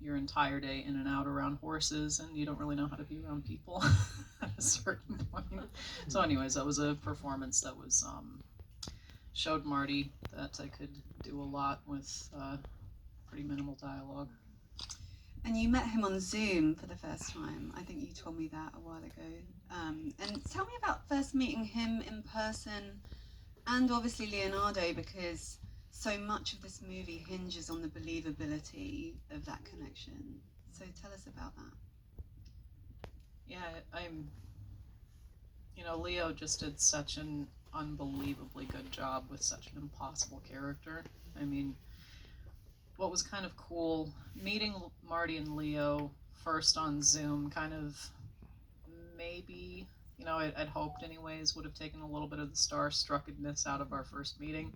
your entire day in and out around horses, and you don't really know how to be around people at a certain point. So anyways, that was a performance that was showed Marty that I could do a lot with pretty minimal dialogue. And you met him on Zoom for the first time. I think you told me that a while ago. And tell me about first meeting him in person, and obviously Leonardo, because so much of this movie hinges on the believability of that connection. So tell us about that. Yeah, Leo just did such an unbelievably good job with such an impossible character. I mean, what was kind of cool, meeting Marty and Leo first on Zoom kind of maybe, I'd hoped anyways, would have taken a little bit of the starstruckedness out of our first meeting.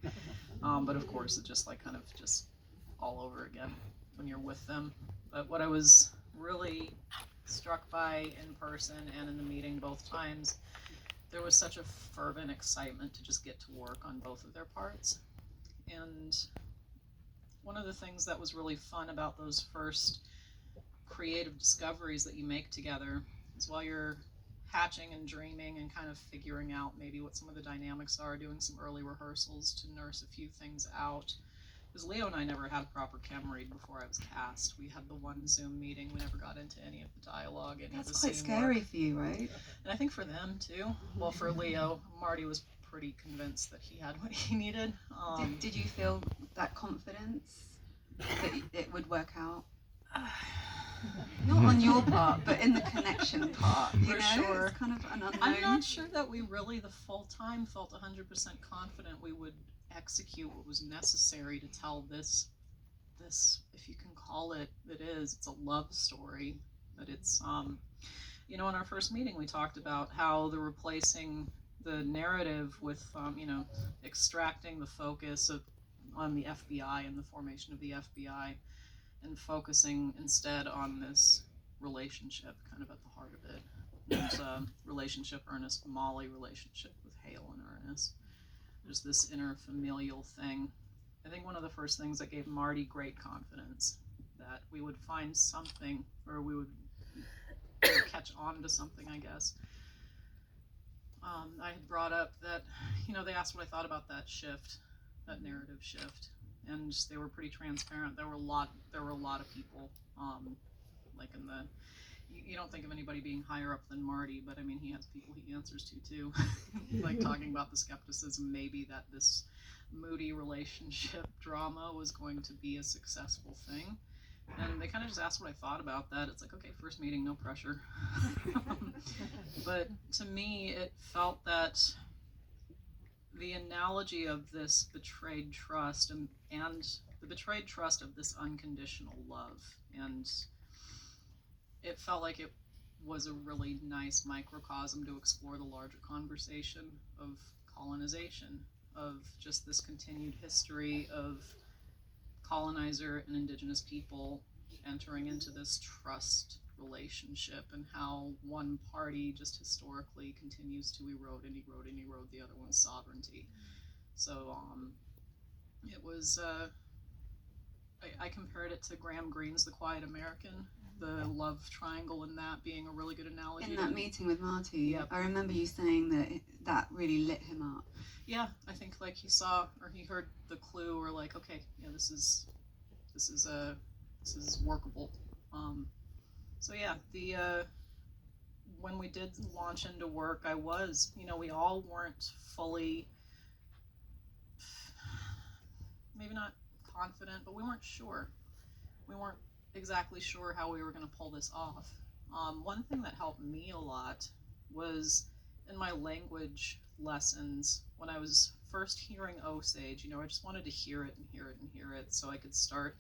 But of course, it just kind of just all over again when you're with them. But what I was really struck by in person and in the meeting both times, there was such a fervent excitement to just get to work on both of their parts. And one of the things that was really fun about those first creative discoveries that you make together is while you're hatching and dreaming and kind of figuring out maybe what some of the dynamics are, doing some early rehearsals to nurse a few things out. Because Leo and I never had a proper chem read before I was cast. We had the one Zoom meeting. We never got into any of the dialogue, any of the That's quite scene scary work. for you, right? And I think for them too. Well, for Leo, Marty was pretty convinced that he had what he needed. Did you feel that confidence that it would work out? Not on your part, but in the connection part. For sure. It's kind of an unknown. I'm not sure that we really the full time felt 100% confident we would execute what was necessary to tell this, if you can call it, it's a love story. But it's, in our first meeting we talked about how the replacing the narrative with, extracting the focus on the FBI and the formation of the FBI, and focusing instead on this relationship kind of at the heart of it. There's a relationship, Ernest Molly relationship with Hale and Ernest. There's this inner familial thing. I think one of the first things that gave Marty great confidence that we would find something, or we would catch on to something, I guess. I had brought up that, they asked what I thought about that shift, that narrative shift, and they were pretty transparent. There were a lot of people, like in the, you don't think of anybody being higher up than Marty, but I mean, he has people he answers to too. Like talking about the skepticism maybe that this moody relationship drama was going to be a successful thing. And they kind of just asked what I thought about that. It's like, okay, first meeting, no pressure. But to me, it felt that the analogy of this betrayed trust and the betrayed trust of this unconditional love, and it felt like it was a really nice microcosm to explore the larger conversation of colonization, of just this continued history of colonizer and indigenous people entering into this trust relationship, and how one party just historically continues to erode the other one's sovereignty. So it was, I compared it to Graham Greene's The Quiet American, the love triangle in that being a really good analogy. In that meeting with Marty, yep. I remember you saying that really lit him up. Yeah, I think like he saw, or he heard the clue, or like, okay, yeah, this is workable. So yeah, when we did launch into work, I was, we all weren't fully, maybe not confident, but we weren't sure. We weren't exactly sure how we were going to pull this off. One thing that helped me a lot was in my language lessons, when I was first hearing Osage, I just wanted to hear it and hear it and hear it so I could start,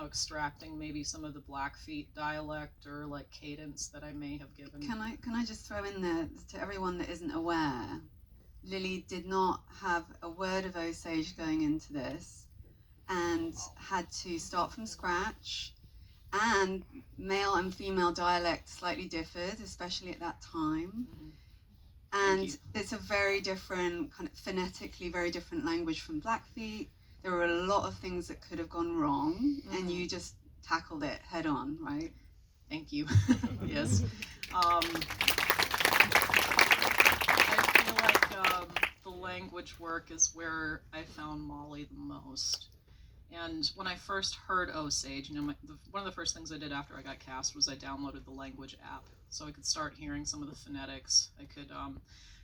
extracting maybe some of the Blackfeet dialect or like cadence that I may have given. Can I just throw in there, to everyone that isn't aware, Lily did not have a word of Osage going into this and had to start from scratch, and male and female dialect slightly differed, especially at that time. Mm-hmm. And it's a very different, kind of phonetically very different language from Blackfeet. There were a lot of things that could have gone wrong, and you just tackled it head on, right? Thank you. Yes. I feel like the language work is where I found Molly the most. And when I first heard Osage, one of the first things I did after I got cast was I downloaded the language app so I could start hearing some of the phonetics. I could,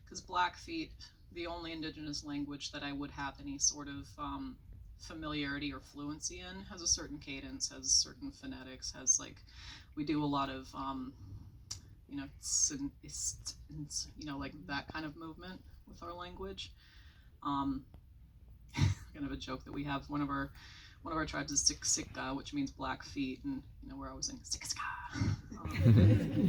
because Blackfeet, the only indigenous language that I would have any sort of familiarity or fluency in, has a certain cadence, has certain phonetics, has like, we do a lot of, like that kind of movement with our language. Kind of a joke that we have, one of our tribes is Siksika, which means black feet, and we're always saying Siksika,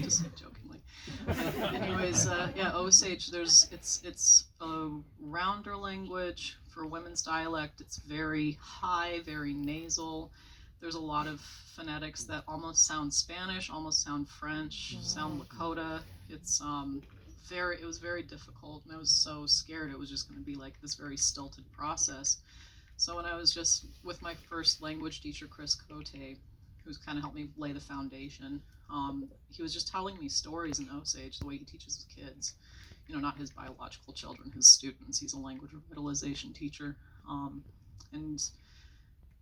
just jokingly. But anyways, yeah, Osage. It's a rounder language for women's dialect. It's very high, very nasal. There's a lot of phonetics that almost sound Spanish, almost sound French, sound Lakota. It was very difficult, and I was so scared it was just going to be like this very stilted process. So when I was just with my first language teacher, Chris Cote, who's kind of helped me lay the foundation, he was just telling me stories in Osage the way he teaches his kids. Not his biological children, his students. He's a language revitalization teacher. And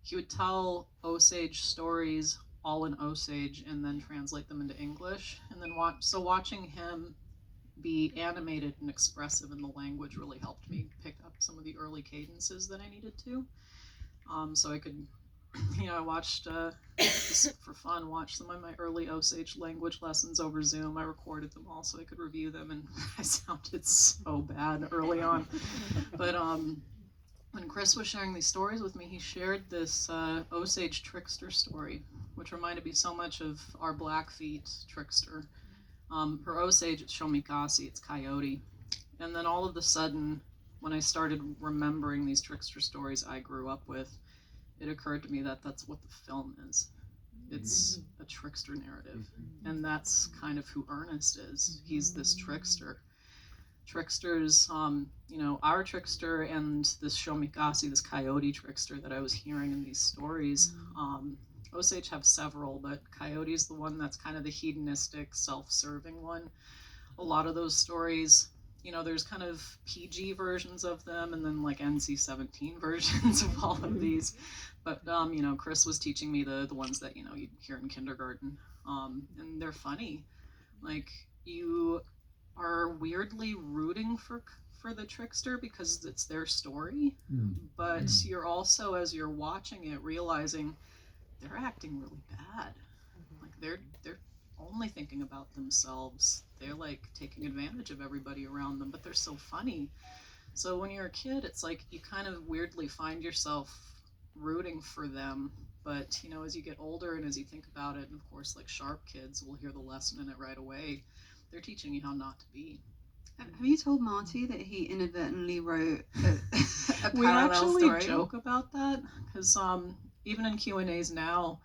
he would tell Osage stories all in Osage and then translate them into English. And then watching him be animated and expressive in the language really helped me pick up some of the early cadences that I needed to. So I could, I watched, just for fun, watched some of my early Osage language lessons over Zoom. I recorded them all so I could review them, and I sounded so bad early on. But when Chris was sharing these stories with me, he shared this Osage trickster story, which reminded me so much of our Blackfeet trickster. For Osage, it's Shomikasi, it's coyote. And then all of a sudden, when I started remembering these trickster stories I grew up with, it occurred to me that that's what the film is. It's a trickster narrative. And that's kind of who Ernest is. He's this trickster. Tricksters, our trickster and this Shomikasi, this coyote trickster that I was hearing in these stories, Osage have several, but Coyote's the one that's kind of the hedonistic, self-serving one. A lot of those stories, there's kind of PG versions of them and then like NC-17 versions of all of these. But, Chris was teaching me the ones that, you'd hear in kindergarten. And they're funny. Like, you are weirdly rooting for the trickster because it's their story. But you're also, as you're watching it, realizing they're acting really bad. Like they're only thinking about themselves. They're like taking advantage of everybody around them, but they're so funny. So when you're a kid, it's like you kind of weirdly find yourself rooting for them. But as you get older and as you think about it, and of course, like sharp kids will hear the lesson in it right away. They're teaching you how not to be. Have you told Marty that he inadvertently wrote a we parallel actually story? Joke about that because even in Q&As now,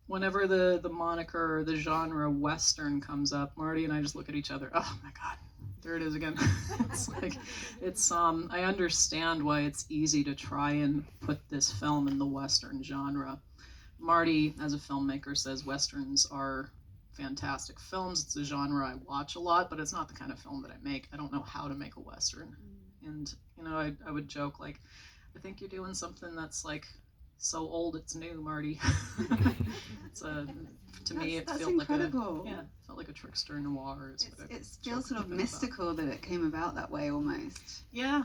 whenever the moniker or the genre Western comes up, Marty and I just look at each other. Oh my God, there it is again. I understand why it's easy to try and put this film in the Western genre. Marty, as a filmmaker, says Westerns are fantastic films. It's a genre I watch a lot, but it's not the kind of film that I make. I don't know how to make a Western. And, I would joke, like, I think you're doing something that's, like, so old it's new, Marty. To me, it felt incredible. Like a trickster noir. It feels sort of mystical that it came about that way, almost. Yeah,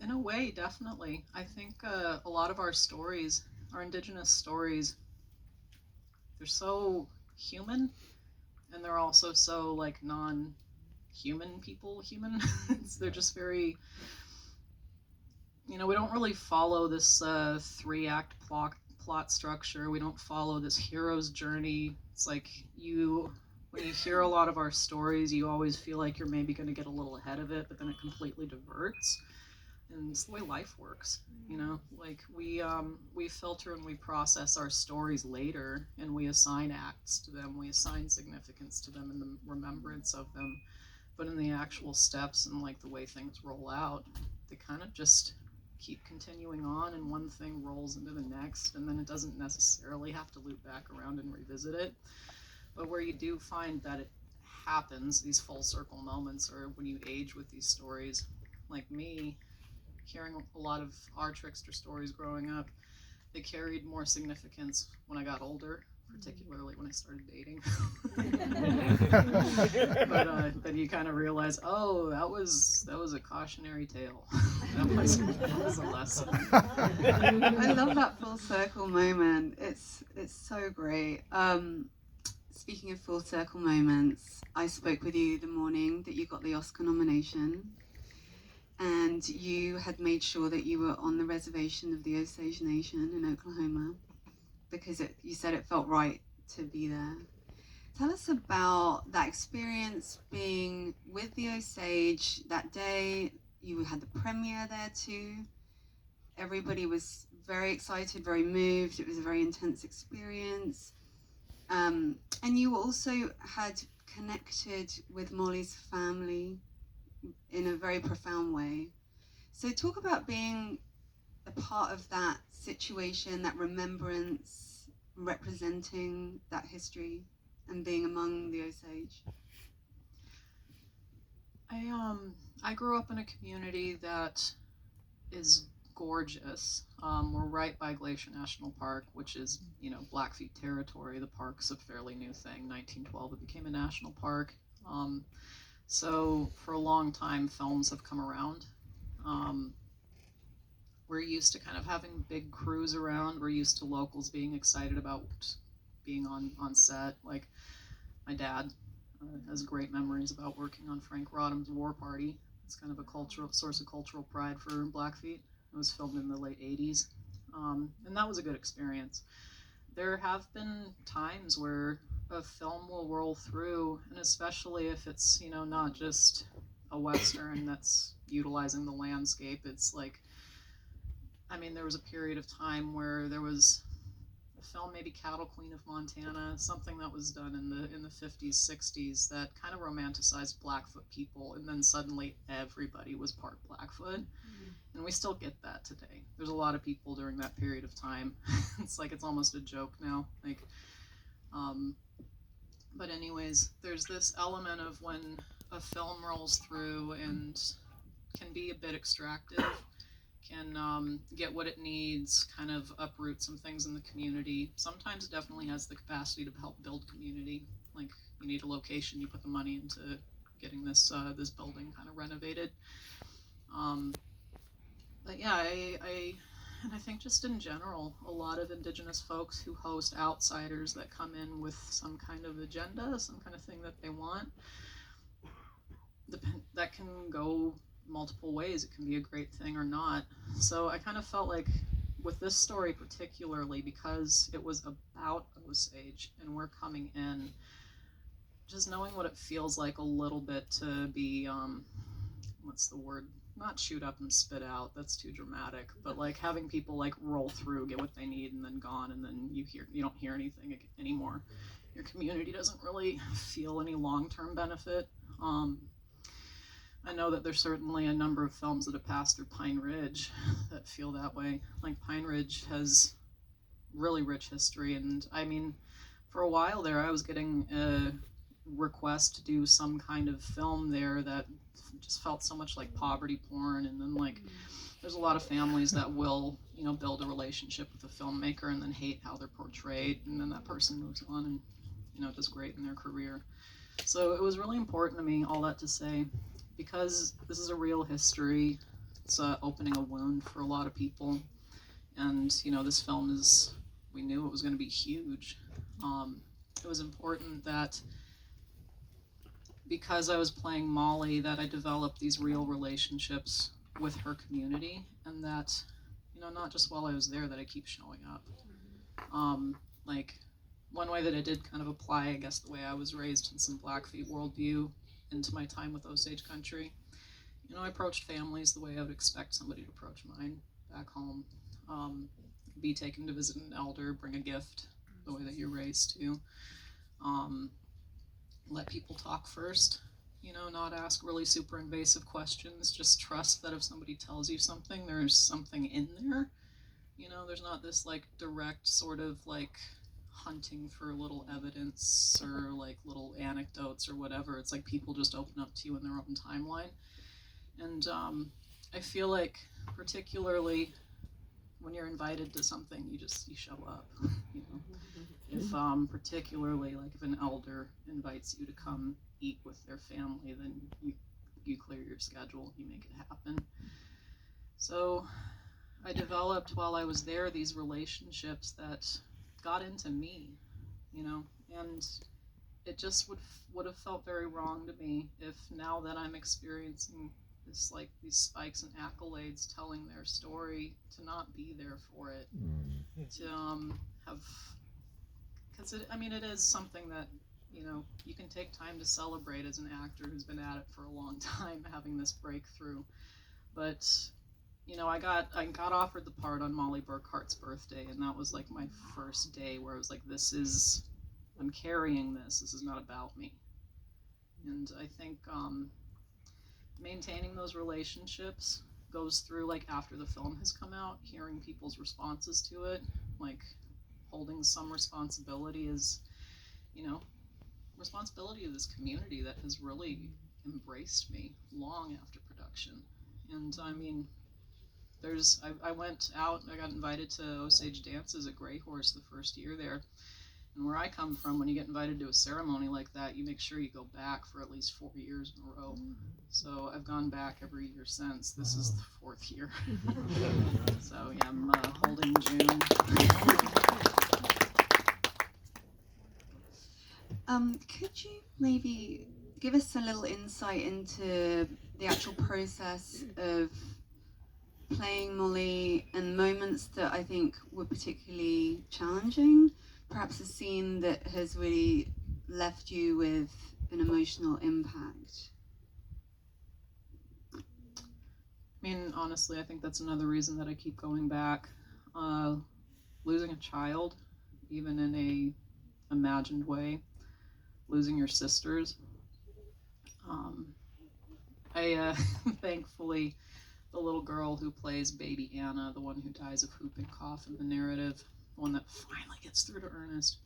in a way, definitely. I think a lot of our stories, our indigenous stories, they're so human, and they're also so like non-human people human. They're just very, we don't really follow this 3-act plot structure. We don't follow this hero's journey. It's like when you hear a lot of our stories, you always feel like you're maybe going to get a little ahead of it, but then it completely diverts. And it's the way life works, like we filter and we process our stories later, and we assign acts to them, we assign significance to them in the remembrance of them, but in the actual steps and like the way things roll out, they kind of just keep continuing on, and one thing rolls into the next, and then it doesn't necessarily have to loop back around and revisit it. But where you do find that it happens, these full circle moments, or when you age with these stories, like me, hearing a lot of our trickster stories growing up, they carried more significance when I got older, particularly when I started dating. But then you kind of realize, oh, that was a cautionary tale. that was a lesson. I love that full circle moment. It's so great. Speaking of full circle moments, I spoke with you the morning that you got the Oscar nomination, and you had made sure that you were on the reservation of the Osage Nation in Oklahoma because you said it felt right to be there. Tell us about that experience being with the Osage that day. You had the premiere there too. Everybody was very excited, very moved. It was a very intense experience. And you also had connected with Molly's family in a very profound way. So talk about being a part of that situation, that remembrance, representing that history, and being among the Osage. I grew up in a community that is gorgeous. We're right by Glacier National Park, which is, Blackfeet territory. The park's a fairly new thing. 1912 it became a national park. So for a long time, films have come around. We're used to kind of having big crews around. We're used to locals being excited about being on set. Like my dad has great memories about working on Frank Rodham's War Party. It's kind of a source of cultural pride for Blackfeet. It was filmed in the late 80s, and that was a good experience. There have been times where a film will roll through, and especially if it's, not just a Western that's utilizing the landscape. It's like, there was a period of time where there was a film, maybe Cattle Queen of Montana, something that was done in the 50s, 60s that kind of romanticized Blackfoot people, and then suddenly everybody was part Blackfoot. And we still get that today. There's a lot of people during that period of time. It's like it's almost a joke now. But anyways, there's this element of when a film rolls through and can be a bit extractive, can get what it needs, kind of uproot some things in the community. Sometimes it definitely has the capacity to help build community. Like you need a location, you put the money into getting this building kind of renovated. But yeah, I think just in general, a lot of Indigenous folks who host outsiders that come in with some kind of agenda, some kind of thing that they want, that can go multiple ways. It can be a great thing or not. So I kind of felt like with this story particularly, because it was about Osage and we're coming in, just knowing what it feels like a little bit to be, what's the word? Not shoot up and spit out, that's too dramatic, but like having people like roll through, get what they need, and then gone, and then you don't hear anything anymore. Your community doesn't really feel any long-term benefit. I know that there's certainly a number of films that have passed through Pine Ridge that feel that way. Like Pine Ridge has really rich history, and for a while there I was getting a request to do some kind of film there that just felt so much like poverty porn. And then like there's a lot of families that will build a relationship with a filmmaker and then hate how they're portrayed, and then that person moves on and does great in their career. So it was really important to me, all that to say, because this is a real history. It's opening a wound for a lot of people, and this film we knew it was going to be huge. It was important that because I was playing Molly, that I developed these real relationships with her community, and that, not just while I was there, that I keep showing up. Like, one way that I did kind of apply, I guess, the way I was raised in some Blackfeet worldview into my time with Osage country. I approached families the way I would expect somebody to approach mine back home. Be taken to visit an elder, bring a gift, the way that you're raised to. Let people talk first. you know, not ask really super invasive questions. Just trust that if somebody tells you something, there's something in there. You know, there's not this like direct sort of like hunting for little evidence or like little anecdotes or whatever. It's like people just open up to you in their own timeline. And I feel like particularly when you're invited to something, you show up. You know, if particularly like if an elder invites you to come eat with their family, then you clear your schedule, you make it happen. So I developed while I was there these relationships that got into me, you know, and it just would have felt very wrong to me if now that I'm experiencing this like these spikes and accolades telling their story to not be there for it, to have, because it is something that, you know, you can take time to celebrate as an actor who's been at it for a long time, having this breakthrough. But you know, I got offered the part on Molly Burkhart's birthday, and that was like my first day where I was like, I'm carrying this. This is not about me. And I think maintaining those relationships goes through like after the film has come out, hearing people's responses to it, like holding some responsibility as, you know, responsibility of this community that has really embraced me long after production. And I mean, I went out, I got invited to Osage dances at Grey Horse the first year there. And where I come from, when you get invited to a ceremony like that, you make sure you go back for at least 4 years in a row. So I've gone back every year since. This is the 4th year. So yeah, I'm holding June. Could you maybe give us a little insight into the actual process of playing Molly and moments that I think were particularly challenging? Perhaps a scene that has really left you with an emotional impact? I mean, honestly, I think that's another reason that I keep going back. Losing a child, even in a imagined way, losing your sisters. I thankfully, the little girl who plays baby Anna, the one who dies of whooping cough in the narrative, the one that finally gets through to Ernest.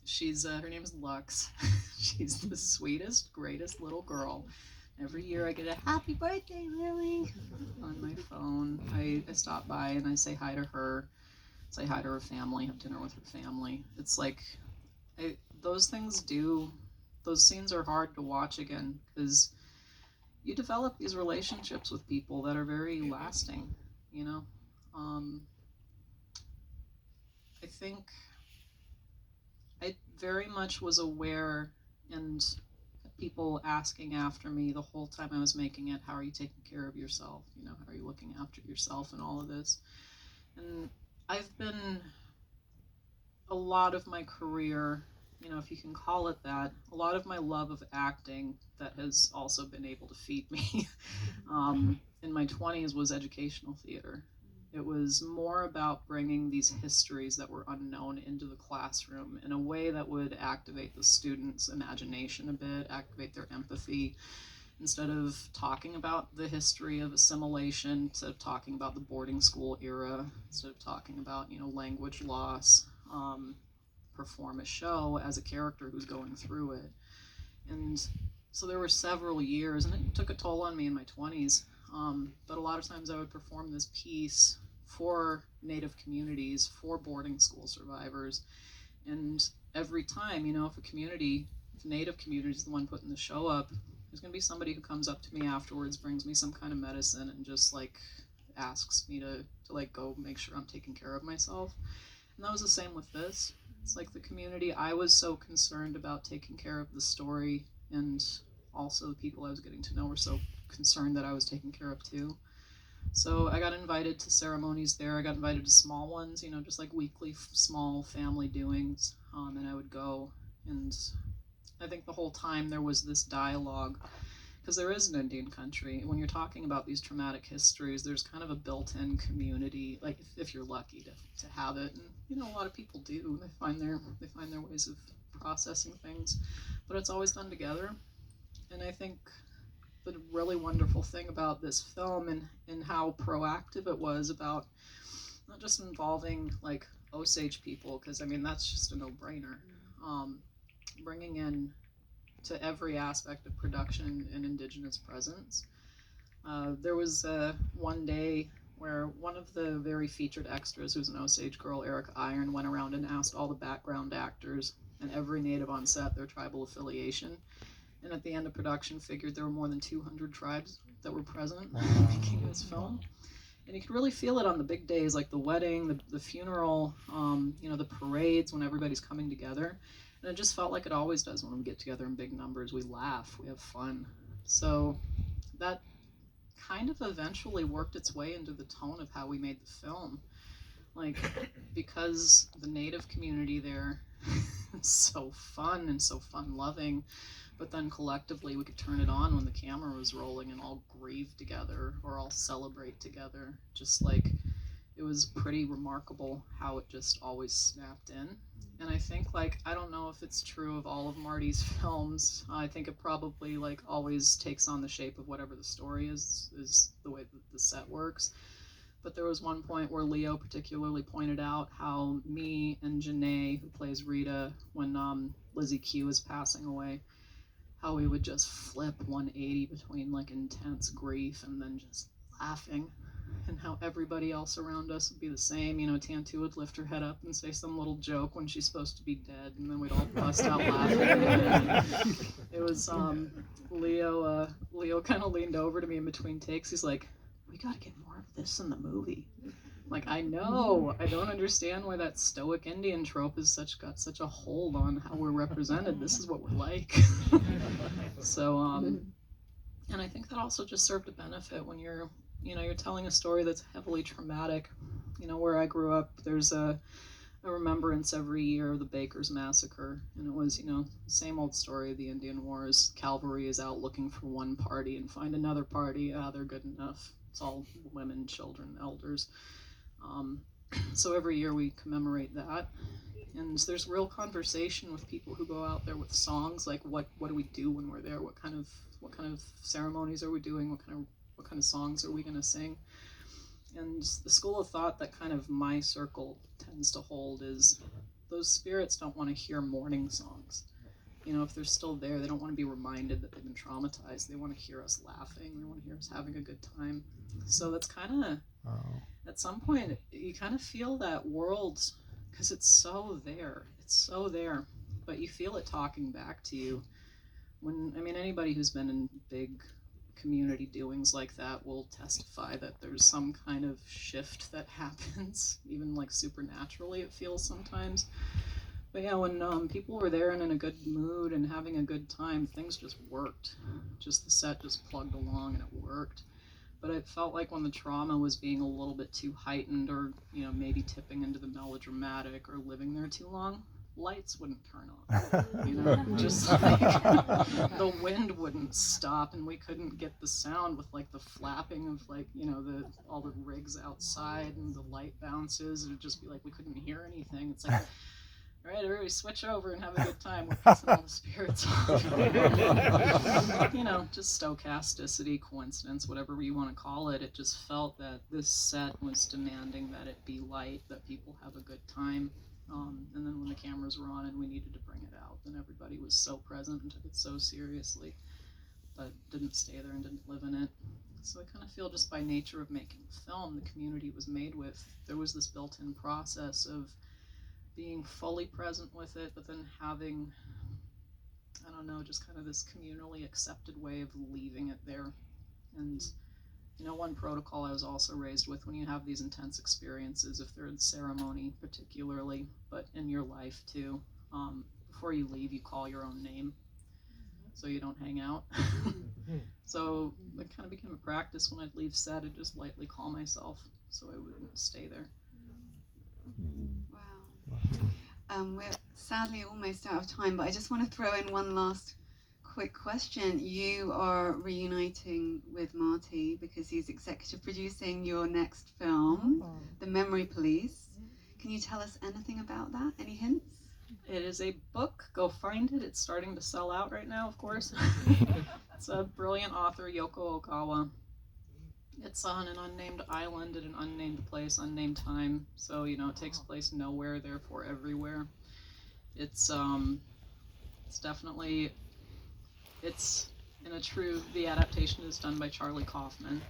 She's her name is Lux. She's the sweetest, greatest little girl. Every year I get a happy birthday, Lily, on my phone. I stop by and I say hi to her, say hi to her family, have dinner with her family. It's like, those scenes are hard to watch again because you develop these relationships with people that are very lasting, you know? I think I very much was aware, and people asking after me the whole time I was making it, how are you taking care of yourself? You know, how are you looking after yourself and all of this? And I've been, a lot of my career, you know, if you can call it that, a lot of my love of acting that has also been able to feed me in my 20s was educational theater. It was more about bringing these histories that were unknown into the classroom in a way that would activate the students' imagination a bit, activate their empathy. Instead of talking about the history of assimilation, instead of talking about the boarding school era, instead of talking about, you know, language loss, perform a show as a character who's going through it. And so there were several years, and it took a toll on me in my 20s, but a lot of times I would perform this piece for Native communities, for boarding school survivors, and every time, you know, if Native community is the one putting the show up, there's going to be somebody who comes up to me afterwards, brings me some kind of medicine, and just like asks me to like go make sure I'm taking care of myself. And that was the same with this. It's like the community, I was so concerned about taking care of the story, and also the people I was getting to know were so concerned that I was taken care of too. So I got invited to ceremonies there. I got invited to small ones, you know, just like weekly small family doings, and I would go. And I think the whole time there was this dialogue, because there is an Indian country. When you're talking about these traumatic histories, there's kind of a built-in community, like if you're lucky to have it. And you know, a lot of people do. They find their ways of processing things, but it's always done together. And I think the really wonderful thing about this film and how proactive it was about not just involving like Osage people, because I mean that's just a no-brainer. Bringing in to every aspect of production and indigenous presence. There was one day where one of the very featured extras, who's an Osage girl, Eric Iron, went around and asked all the background actors and every native on set their tribal affiliation. And at the end of production, figured there were more than 200 tribes that were present making this film. And you could really feel it on the big days, like the wedding, the funeral, the parades, when everybody's coming together. And it just felt like it always does when we get together in big numbers. We laugh, we have fun. So that kind of eventually worked its way into the tone of how we made the film. Like, because the native community there is so fun and so fun-loving, but then collectively we could turn it on when the camera was rolling and all grieve together or all celebrate together. Just like, it was pretty remarkable how it just always snapped in. And I think, like, I don't know if it's true of all of Marty's films. I think it probably, like, always takes on the shape of whatever the story is the way that the set works. But there was one point where Leo particularly pointed out how me and Janae, who plays Rita, when Lizzie Q is passing away, how we would just flip 180 between, like, intense grief and then just laughing. And how everybody else around us would be the same. You know, Tantu would lift her head up and say some little joke when she's supposed to be dead, and then we'd all bust out laughing. It was, Leo kind of leaned over to me in between takes. He's like, we gotta get more of this in the movie. Like, I know, I don't understand why that stoic Indian trope has got such a hold on how we're represented. This is what we're like. So, and I think that also just served a benefit when you're telling a story that's heavily traumatic. You know, where I grew up, there's a remembrance every year of the Baker's Massacre. And it was, same old story of the Indian Wars. Cavalry is out looking for one party and find another party. They're good enough. It's all women, children, elders. So every year we commemorate that. And there's real conversation with people who go out there with songs, like what do we do when we're there? What kind of ceremonies are we doing? What kind of songs are we going to sing? And the school of thought that kind of my circle tends to hold is those spirits don't want to hear mourning songs. You know, if they're still there, they don't want to be reminded that they've been traumatized. They want to hear us laughing. They want to hear us having a good time. So that's kind of, at some point, you kind of feel that world, because it's so there. It's so there. But you feel it talking back to you. Anybody who's been in big community doings like that will testify that there's some kind of shift that happens, even like supernaturally it feels sometimes. But yeah, when people were there and in a good mood and having a good time, things just worked. Just the set just plugged along and it worked. But it felt like when the trauma was being a little bit too heightened or, maybe tipping into the melodramatic or living there too long, lights wouldn't turn on, just like the wind wouldn't stop and we couldn't get the sound with like the flapping of like, all the rigs outside and the light bounces. It would just be like we couldn't hear anything. It's like, all right, everybody switch over and have a good time. We're pissing all the spirits off. Just stochasticity, coincidence, whatever you want to call it. It just felt that this set was demanding that it be light, that people have a good time. And then when the cameras were on and we needed to bring it out, then everybody was so present and took it so seriously, but didn't stay there and didn't live in it. So I kind of feel just by nature of making film, the community was made with, there was this built-in process of being fully present with it, but then having, just kind of this communally accepted way of leaving it there. And one protocol I was also raised with when you have these intense experiences, if they're in ceremony particularly, but in your life too, before you leave, you call your own name so you don't hang out. So it kind of became a practice when I'd leave set, I'd just lightly call myself so I wouldn't stay there. Wow. We're sadly almost out of time, but I just want to throw in one last quick question. You are reuniting with Marty because he's executive producing your next film, The Memory Police. Can you tell us anything about that? Any hints? It is a book. Go find it. It's starting to sell out right now, of course. It's a brilliant author, Yoko Ogawa. It's on an unnamed island at an unnamed place, unnamed time. So, you know, it takes place nowhere, therefore everywhere. It's definitely, it's in a true, the adaptation is done by Charlie Kaufman.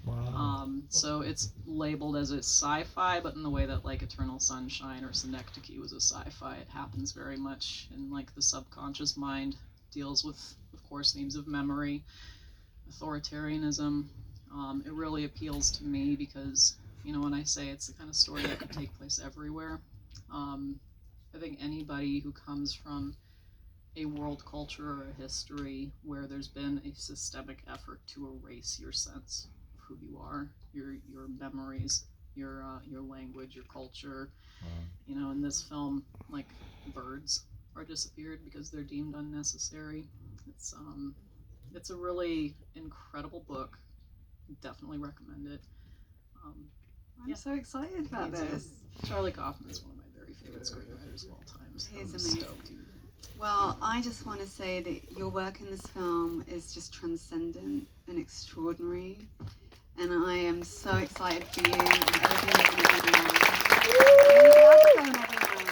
Wow. So it's labeled as a sci-fi, but in the way that like Eternal Sunshine or Synecdoche was a sci-fi, it happens very much in like the subconscious mind, deals with, of course, themes of memory, authoritarianism. It really appeals to me because, you know, when I say it's the kind of story that could take place everywhere, I think anybody who comes from a world culture or a history where there's been a systemic effort to erase your sense of who you are, your memories, your language, your culture. You know, in this film, like birds are disappeared because they're deemed unnecessary. It's a really incredible book. Definitely recommend it. I'm Yeah. so excited about Me too. this. Charlie Kaufman is one of my very favorite screenwriters of all time. So He's I'm amazing. stoked. Well, I just want to say that your work in this film is just transcendent and extraordinary. And I am so excited for you and everything you're going to do now. Lily Gladstone, everyone.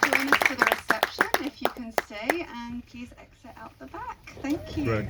Join us for the reception if you can stay, and please exit out the back. Thank you. Right.